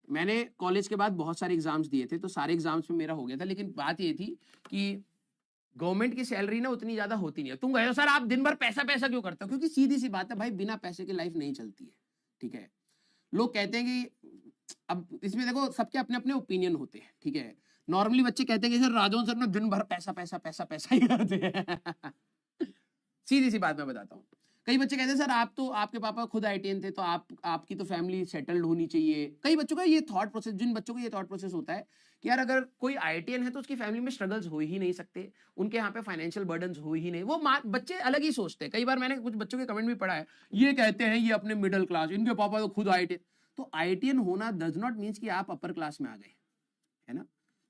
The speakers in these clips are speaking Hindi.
मैंने कॉलेज के बाद बहुत सारे एग्जाम्स दिए थे, तो सारे एग्जाम्स में मेरा हो गया था, लेकिन बात ये थी कि गवर्नमेंट की सैलरी ना उतनी ज्यादा होती नहीं है। तुम कहो सर आप दिन भर पैसा पैसा क्यों करते हो, क्योंकि सीधी सी बात है भाई, बिना पैसे की लाइफ नहीं चलती है। ठीक है, लोग कहते हैं कि अब इसमें देखो सबके अपने अपने ओपिनियन होते हैं। ठीक है, नॉर्मली बच्चे कहते हैं कि सर राजौन सर ना दिन भर पैसा पैसा पैसा पैसा ही करते हैं। सीधी सी बात मैं बताता हूँ, कई बच्चे कहते हैं सर आप तो, आपके पापा खुद आईटीएन थे, तो आपकी तो फैमिली सेटल्ड होनी चाहिए। कई बच्चों का ये थॉट प्रोसेस, जिन बच्चों को ये थॉट प्रोसेस होता है कि यार अगर कोई आईटीएन है तो उसकी फैमिली में स्ट्रगल्स हो ही नहीं सकते, उनके यहाँ पे फाइनेंशियल बर्डन हो ही नहीं, वो बच्चे अलग ही सोचते हैं। कई बार मैंने कुछ बच्चों के कमेंट भी पढ़ा है, ये कहते हैं ये अपने मिडिल क्लास, इनके पापा तो खुद आईटीएन। तो आईटीएन होना डज नॉट मीन्स कि आप अपर क्लास में आ गए, है ना।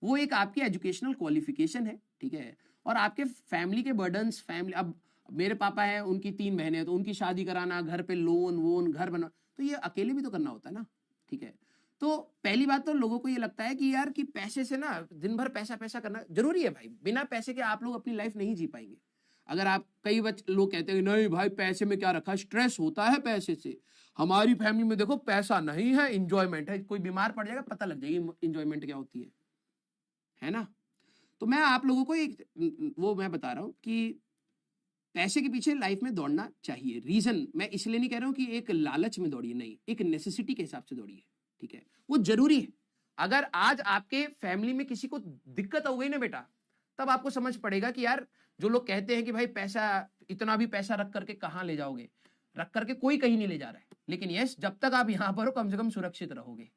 वो एक आपकी एजुकेशनल क्वालिफिकेशन है। ठीक है, और आपके फैमिली के बर्डन्स, फैमिली, अब मेरे पापा हैं, उनकी 3 बहनें हैं, तो उनकी शादी कराना, घर पे लोन वोन, घर बना, तो ये अकेले भी तो करना होता है ना। ठीक है, तो पहली बात तो लोगों को ये लगता है कि यार कि पैसे से ना दिन भर पैसा पैसा करना जरूरी है भाई, बिना पैसे के आप लोग अपनी लाइफ नहीं जी पाएंगे। अगर आप, कई लोग कहते हैं नहीं भाई पैसे में क्या रखा, स्ट्रेस होता है पैसे से, हमारी फैमिली में देखो पैसा नहीं है, इंजॉयमेंट है, कोई बीमार पड़ जाएगा पता लग जाएगी इंजॉयमेंट क्या होती है ना। तो मैं आप लोगों को एक वो मैं बता रहा हूं कि पैसे के पीछे लाइफ में दौड़ना चाहिए। रीजन मैं इसलिए नहीं कह रहा हूं कि एक लालच में दौड़िए, नहीं, एक नेसेसिटी के हिसाब से दौड़िए। ठीक है, वो जरूरी है। अगर आज आपके फैमिली में किसी को दिक्कत हो गई ना बेटा, तब आपको समझ पड़ेगा कि यार जो लोग कहते हैं कि भाई पैसा, इतना भी पैसा रख करके कहां ले जाओगे, रख करके कोई कहीं नहीं ले जा रहा है, लेकिन यस जब तक आप यहां पर हो कम से कम सुरक्षित रहोगे।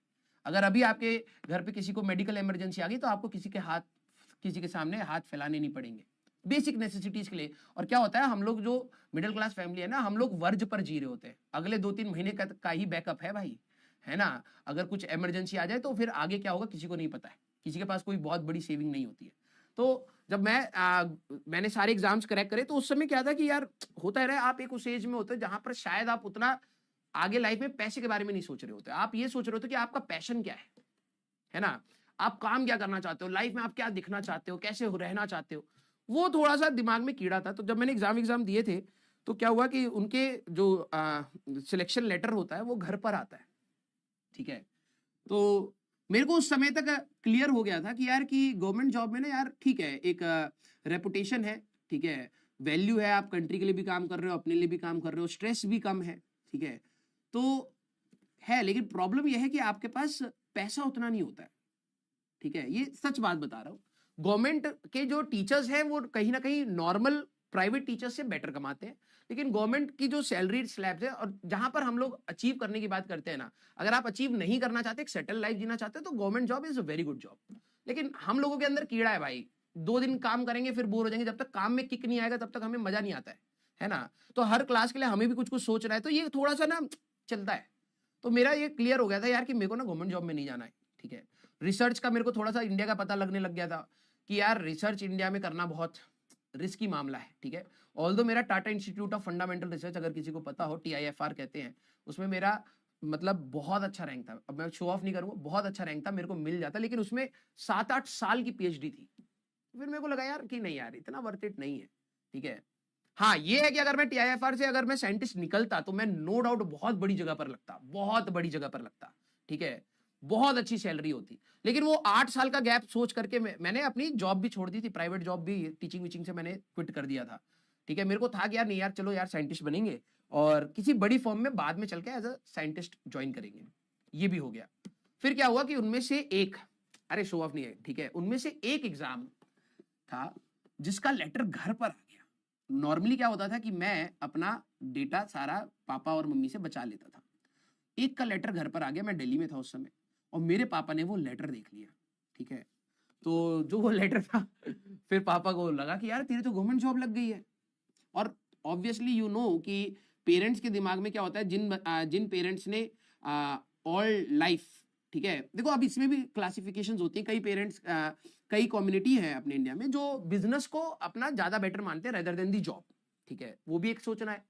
अगर अभी आपके घर पे किसी को मेडिकल इमरजेंसी आ गई तो आपको किसी के सामने हाथ फैलाने नहीं पड़ेंगे, बेसिक नेसेसिटीज के लिए। और क्या होता है, हम लोग जो मिडिल क्लास फैमिली है ना, हम लोग वर्ज पर जी रहे होते हैं, अगले 2-3 महीने का ही बैकअप है भाई, है ना। अगर कुछ इमरजेंसी आ जाए तो फिर आगे क्या होगा किसी को नहीं पता है, किसी के पास कोई बहुत बड़ी सेविंग नहीं होती है। तो जब मैंने सारे एग्जाम्स क्रैक करे तो उस समय क्या था कि यार होता है, आप एक उस एज में होते हैं जहां पर शायद आप उतना आगे लाइफ में पैसे के बारे में नहीं सोच रहे होते, आप ये सोच रहे होते कि आपका पैशन क्या है ना, आप काम क्या करना चाहते हो लाइफ में, आप क्या दिखना चाहते हो, कैसे रहना चाहते हो। वो थोड़ा सा दिमाग में कीड़ा था। तो जब मैंने एग्जाम दिए थे तो क्या हुआ कि उनके जो सिलेक्शन लेटर होता है वो घर पर आता है। ठीक है, तो मेरे को उस समय तक क्लियर हो गया था कि यार कि गवर्नमेंट जॉब में ना यार ठीक है, एक रेपुटेशन है, ठीक है, वैल्यू है, आप कंट्री के लिए भी काम कर रहे हो, अपने लिए भी काम कर रहे हो, स्ट्रेस भी कम है। ठीक है, तो है, लेकिन प्रॉब्लम यह है कि आपके पास पैसा उतना नहीं होता है। ठीक है, ये सच बात बता रहा हूं। गवर्नमेंट के जो टीचर्स हैं वो कहीं ना कहीं नॉर्मल प्राइवेट टीचर्स से बेटर कमाते हैं, लेकिन गवर्नमेंट की जो सैलरी स्लैब्स है, और जहां पर हम लोग अचीव करने की बात करते हैं ना, अगर आप अचीव नहीं करना चाहते, एक सेटल लाइफ जीना चाहते हो, तो government job is a very good job. लेकिन हम लोगों के अंदर कीड़ा है भाई, 2 दिन काम करेंगे फिर बोर हो जाएंगे, जब तक काम में किक नहीं आएगा तब तक हमें मजा नहीं आता है ना। तो हर क्लास के लिए हमें भी कुछ कुछ सोच रहा है, तो ये थोड़ा सा ना चलता है। तो मेरा ये क्लियर हो गया था यार कि मेरे को ना गवर्नमेंट जॉब में नहीं जाना है। ठीक है, रिसर्च का मेरे को थोड़ा सा इंडिया का पता लगने लग गया था कि यार रिसर्च इंडिया में करना बहुत रिस्की मामला है। ठीक है, ऑल्दो मेरा Tata institute of fundamental research, अगर किसी को पता हो, TIFR कहते हैं, उसमें मेरा मतलब बहुत अच्छा रैंक था। अब मैं शो ऑफ नहीं करूंगा, बहुत अच्छा रैंक था, मेरे को मिल जाता, लेकिन उसमें 7-8 साल की PhD थी। फिर मेरे को लगा यार कि नहीं यार इतना वर्थ इट नहीं है। ठीक है, हाँ ये है कि अगर मैं TIFR से अगर मैं साइंटिस्ट निकलता तो मैं नो डाउट बहुत बड़ी जगह पर लगता, बहुत बड़ी जगह पर लगता। ठीक है, बहुत अच्छी सैलरी होती, लेकिन वो 8 साल का गैप सोच करके मैंने अपनी जॉब भी छोड़ दी थी, प्राइवेट जॉब भी, टीचिंग वीचिंग से मैंने क्विट कर दिया था। ठीक है, मेरे को था कि यार नहीं यार चलो यार साइंटिस्ट बनेंगे और किसी बड़ी फर्म में बाद में चल के एज अ साइंटिस्ट ज्वाइन करेंगे। ये भी हो गया। फिर क्या हुआ कि उनमें से एक, अरे शो ऑफ नहीं है, ठीक है, उनमें से एक एग्जाम था जिसका लेटर घर पर आ गया। नॉर्मली क्या होता था कि मैं अपना डेटा सारा पापा और मम्मी से बचा लेता था, एक का लेटर घर पर आ गया, मैं दिल्ली में था उस समय, और मेरे पापा ने वो लेटर देख लिया। ठीक है, तो जो वो लेटर था फिर पापा को लगा कि यार तेरी तो गवर्नमेंट जॉब लग गई है। और ऑब्वियसली यू नो कि पेरेंट्स के दिमाग में क्या होता है, जिन पेरेंट्स ने ऑल लाइफ, ठीक है, देखो अब इसमें भी क्लासिफिकेशंस होती हैं, कई पेरेंट्स, कई कम्युनिटी है अपने इंडिया में जो बिजनेस को अपना ज्यादा बेटर मानते हैं रेदर देन दी जॉब। ठीक है, वो भी एक सोचना है।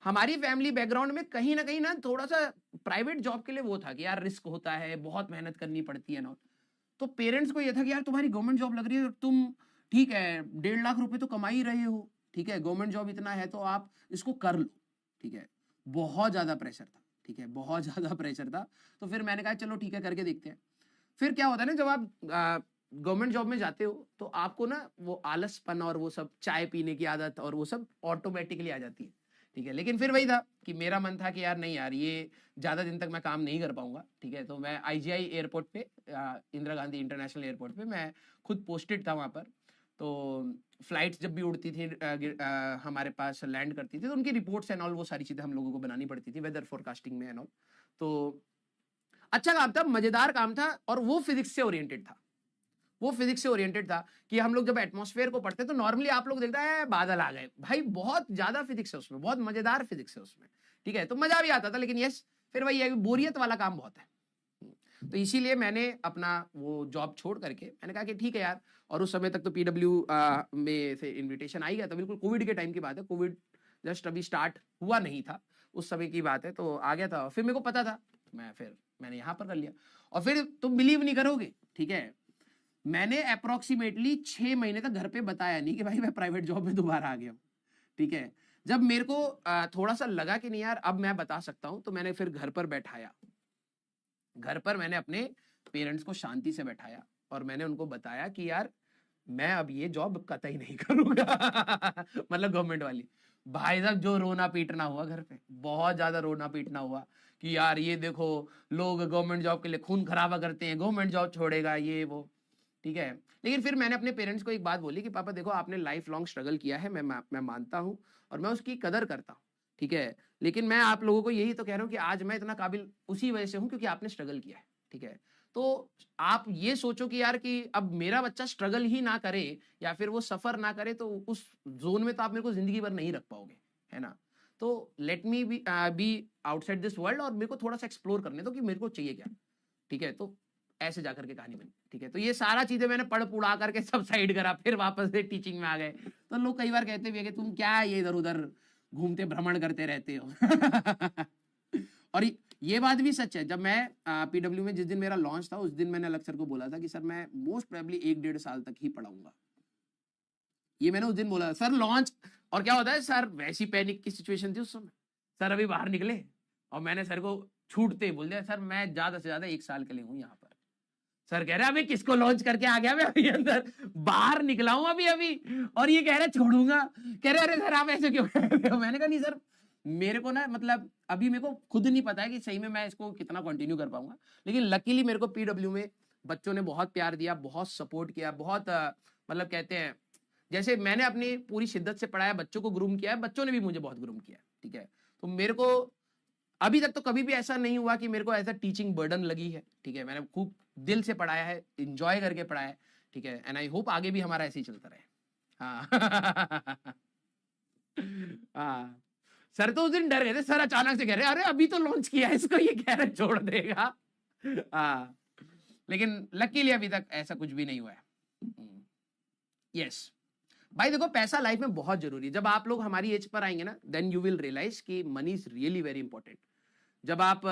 हमारी फैमिली बैकग्राउंड में कहीं ना थोड़ा सा प्राइवेट जॉब के लिए वो था कि यार रिस्क होता है, बहुत मेहनत करनी पड़ती है ना। तो पेरेंट्स को ये था कि यार तुम्हारी गवर्नमेंट जॉब लग रही है और तुम, ठीक है, 1.5 लाख रुपए तो कमा ही रहे हो, ठीक है, गवर्नमेंट जॉब इतना है तो आप इसको कर लो। ठीक है, बहुत ज्यादा प्रेशर था। ठीक है, बहुत ज्यादा प्रेशर था। तो फिर मैंने कहा चलो ठीक है करके देखते हैं। फिर क्या होता है ना, जब आप गवर्नमेंट जॉब में जाते हो तो आपको ना वो आलसपन और वो सब चाय पीने की आदत और वो सब ऑटोमेटिकली आ जाती है, ठीक है। लेकिन फिर वही था कि मेरा मन था कि यार नहीं यार, ये ज्यादा दिन तक मैं काम नहीं कर पाऊंगा, ठीक है। तो मैं आईजीआई एयरपोर्ट पे, इंदिरा गांधी इंटरनेशनल एयरपोर्ट पे मैं खुद पोस्टेड था वहां पर। तो फ्लाइट्स जब भी उड़ती थी, हमारे पास लैंड करती थी, तो उनकी रिपोर्ट्स एंड ऑल वो सारी चीजें हम लोगों को बनानी पड़ती थी, वेदर फोरकास्टिंग में एंड ऑल। तो अच्छा काम था, मजेदार काम था, और वो फिजिक्स से ओरिएंटेड था। वो फिजिक्स से ओरिएंटेड था कि हम लोग जब एटमॉस्फेयर को पढ़ते तो नॉर्मली आप लोग देखते हैं बादल आ गए, भाई बहुत ज्यादा फिजिक्स है उसमें, बहुत मजेदार फिजिक्स है उसमें, ठीक है। तो मजा भी आता था, लेकिन यस फिर वही है, बोरियत वाला काम बहुत है। तो इसीलिए मैंने अपना वो जॉब छोड़ करके मैंने कहा कि ठीक है यार। और उस समय तक तो पीडब्ल्यू में से इनविटेशन आ गया था, बिल्कुल कोविड के टाइम की बात है, कोविड जस्ट अभी स्टार्ट हुआ नहीं था, उस समय की बात है। तो आ गया था, फिर मेरे को पता था, मैंने यहाँ पर कर लिया। और फिर तुम बिलीव नहीं करोगे, ठीक है, मैंने अप्रोक्सीमेटली 6 महीने तक घर पे बताया नहीं कि भाई मैं प्राइवेट जॉब में दोबारा आ गया हूँ, ठीक है। जब मेरे को थोड़ा सा लगा कि नहीं यार अब मैं बता सकता हूं, तो मैंने फिर घर पर बैठाया, घर पर मैंने अपने पेरेंट्स को शांति से बैठाया और मैंने उनको बताया कि यार मैं अब ये जॉब कतई नहीं करूंगा मतलब गवर्नमेंट वाली। भाई साहब जो रोना पीटना हुआ घर पे, बहुत ज्यादा रोना पीटना हुआ कि यार ये देखो लोग गवर्नमेंट जॉब के लिए खून खराबा करते हैं, गवर्नमेंट जॉब छोड़ेगा ये वो, ठीक है। लेकिन फिर मैंने अपने पेरेंट्स को एक बात बोली कि पापा देखो आपने लाइफ लॉन्ग स्ट्रगल किया है, मैं मानता हूं और मैं उसकी कदर करता हूं, ठीक है। लेकिन मैं आप लोगों को यही तो कह रहा हूं कि आज मैं इतना काबिल उसी वजह से हूं क्योंकि आपने स्ट्रगल किया है, ठीक है। तो आप ये सोचो कि यार कि अब मेरा बच्चा स्ट्रगल ही ना करे या फिर वो सफर ना करे, तो उस जोन में तो आप मेरे को जिंदगी भर नहीं रख पाओगे, है ना। तो let me be outside this world और मेरे को थोड़ा सा एक्सप्लोर करने दो कि मेरे को चाहिए क्या, ठीक है। तो ऐसे जाकर के कहानी बनी, ठीक है। तो ये सारा चीजें मैंने पढ़ पुढ़ा करके सब साइड करा, फिर वापस से टीचिंग में आ गए। तो लोग कई बार कहते भी है कि तुम क्या ये इधर उधर घूमते भ्रमण करते रहते हो और ये बात भी सच है, जब मैं पीडब्ल्यू में जिस दिन मेरा लॉन्च था उस दिन मैंने अलग सर को बोला था कि सर मैं मोस्ट प्रोबेबली 1-1.5 साल तक ही पढ़ाऊंगा, ये मैंने उस दिन बोला सर लॉन्च। और क्या होता है सर, वैसी पैनिक की सिचुएशन थी उस समय, सर अभी बाहर निकले और मैंने सर को छूटते ही बोल दिया सर मैं ज्यादा से ज्यादा 1 साल के लिए हूं यहाँ पर। सर कह रहे अभी किसको लॉन्च करके आ गया, मैं अभी अंदर बाहर निकला हूं अभी अभी और ये कह रहे छोड़ूंगा। कह रहे अरे सर आप ऐसे क्यों कह रहे हो। मैंने कहा नहीं सर मेरे को ना मतलब अभी मेरे को खुद नहीं पता है कि सही में मैं इसको कितना कंटिन्यू कर पाऊंगा। लेकिन लकीली मेरे को पीडब्ल्यू में बच्चों ने बहुत प्यार दिया, बहुत सपोर्ट किया, बहुत मतलब कहते हैं जैसे मैंने अपनी पूरी शिद्दत से पढ़ाया, बच्चों को ग्रूम किया है, बच्चों ने भी मुझे बहुत ग्रूम किया, ठीक है। तो मेरे को अभी तक तो कभी भी ऐसा नहीं हुआ कि मेरे को ऐसा टीचिंग बर्डन लगी है, ठीक है। मैंने खूब दिल से पढ़ाया है, इंजॉय करके पढ़ाया है, ठीक है। एंड आई होप आगे भी हमारा ऐसे ही चलता रहे। हाँ हाँ सर तो उस दिन डर गए थे, सर अचानक से कह रहे अरे अभी तो लॉन्च किया है इसको, ये कह रहे छोड़ देगा। हाँ लेकिन लकीली अभी तक ऐसा कुछ भी नहीं हुआ है। यस भाई देखो पैसा लाइफ में बहुत जरूरी है। जब आप लोग हमारी एज पर आएंगे ना देन यू विल रियलाइज कि money is really very important. जब आप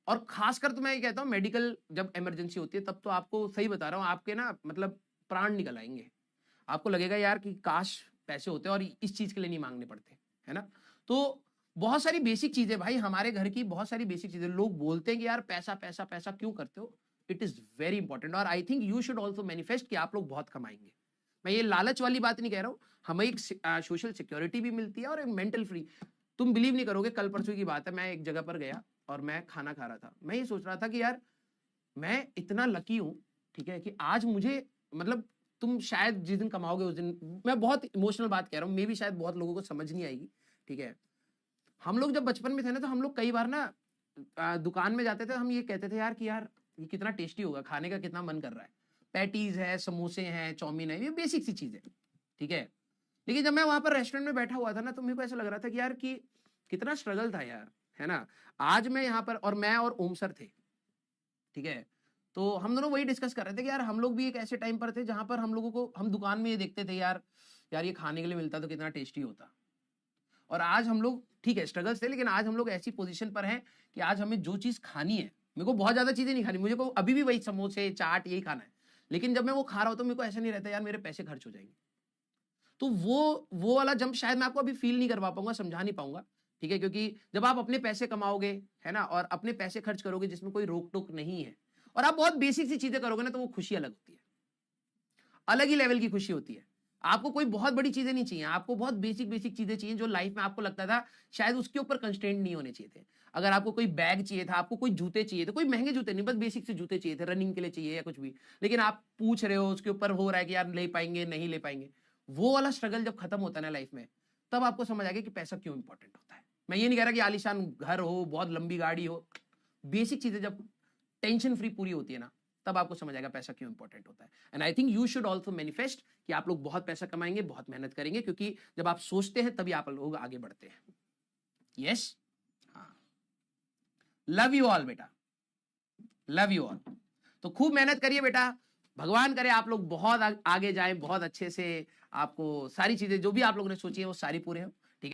और खासकर तो मैं ये कहता हूँ मेडिकल जब इमरजेंसी होती है तब तो आपको सही बता रहा हूँ आपके ना मतलब प्राण निकल आएंगे। आपको लगेगा यार कि काश पैसे होते और इस चीज के लिए नहीं मांगने पड़ते, है ना। तो बहुत सारी बेसिक चीजें भाई, हमारे घर की बहुत सारी बेसिक चीजें, लोग बोलते हैं कि यार पैसा पैसा पैसा क्यों करते हो, इट इज वेरी इंपॉर्टेंट। और I think you should also manifest कि आप लोग बहुत कमाएंगे। मैं ये लालच वाली बात नहीं कह रहा हूँ, हमें एक सोशल सिक्योरिटी भी मिलती है और एक मेंटल फ्री। तुम बिलीव नहीं करोगे, कल परसों की बात है, मैं एक जगह पर गया और मैं खाना खा रहा था। मैं ये सोच रहा था कि यार मैं इतना लकी हूं, ठीक है, कि आज मुझे मतलब तुम शायद जिस दिन कमाओगे उस दिन, मैं बहुत इमोशनल बात कह रहा हूँ, मे भी शायद बहुत लोगों को समझ नहीं आएगी, ठीक है। हम लोग जब बचपन में थे ना तो हम लोग कई बार ना दुकान में जाते थे, हम ये कहते थे यार कि यार ये कितना टेस्टी होगा, खाने का कितना मन कर रहा है, पैटीज है, समोसे हैं, चाउमीन है, ये बेसिक सी चीज है, ठीक है। लेकिन जब मैं वहां पर रेस्टोरेंट में बैठा हुआ था ना तो मेरे को ऐसा लग रहा था कि यार कि कितना स्ट्रगल था यार, है ना। आज मैं यहाँ पर और मैं और ओम सर थे, ठीक है। तो हम दोनों वही डिस्कस कर रहे थे कि यार हम लोग भी एक ऐसे टाइम पर थे जहां पर हम लोगों को हम दुकान में ये देखते थे यार यार ये खाने के लिए मिलता तो कितना टेस्टी होता। और आज हम लोग ठीक है स्ट्रगल्स थे, लेकिन आज हम लोग ऐसी पोजीशन पर हैं कि आज हमें जो चीज खानी है, मेरे को बहुत ज्यादा चीजें नहीं खानी, मुझे को अभी भी वही समोसे चाट यही खाना है, लेकिन जब मैं वो खा रहा हूं तो मेरे को ऐसा नहीं रहता यार मेरे पैसे खर्च हो जाएंगे। तो वो वाला जंप शायद मैं आपको अभी फील नहीं करवा पाऊंगा, समझा नहीं पाऊंगा, ठीक है, क्योंकि जब आप अपने पैसे कमाओगे, है ना, और अपने पैसे खर्च करोगे जिसमें कोई रोक टोक नहीं है, और आप बहुत बेसिक सी चीजें करोगे ना, तो वो खुशी अलग होती है, अलग ही लेवल की खुशी होती है। आपको कोई बहुत बड़ी चीजें नहीं चाहिए, आपको बहुत बेसिक बेसिक चीजें चाहिए जो लाइफ में आपको लगता था शायद उसके ऊपर कंस्ट्रेंट नहीं होने चाहिए थे। अगर आपको कोई बैग चाहिए था, आपको कोई जूते चाहिए थे, कोई महंगे जूते नहीं, बस बेसिक से जूते चाहिए थे, रनिंग के लिए चाहिए या कुछ भी, लेकिन आप पूछ रहे हो, उसके ऊपर हो रहा है कि यार ले पाएंगे नहीं ले पाएंगे, वो वाला स्ट्रगल जब खत्म होता है ना लाइफ में, तब आपको समझ आ गया कि पैसा क्यों इंपॉर्टेंट होता है। मैं ये नहीं कह रहा कि आलीशान घर हो, बहुत लंबी गाड़ी हो, बेसिक चीजें जब टेंशन फ्री पूरी होती है ना, तब आपको समझ आएगा पैसा क्यों इंपॉर्टेंट होता है। And I think you should also manifest कि आप लोग बहुत पैसा कमाएंगे, बहुत मेहनत करेंगे, क्योंकि जब आप सोचते हैं तभी आप लोग आगे बढ़ते हैं। यस, हाँ, लव यू ऑल बेटा, लव यू ऑल। तो खूब मेहनत करिए बेटा, भगवान करे आप लोग बहुत आगे जाएं, बहुत अच्छे से आपको सारी चीजें जो भी आप लोगों ने सोची है वो सारी पूरे हो।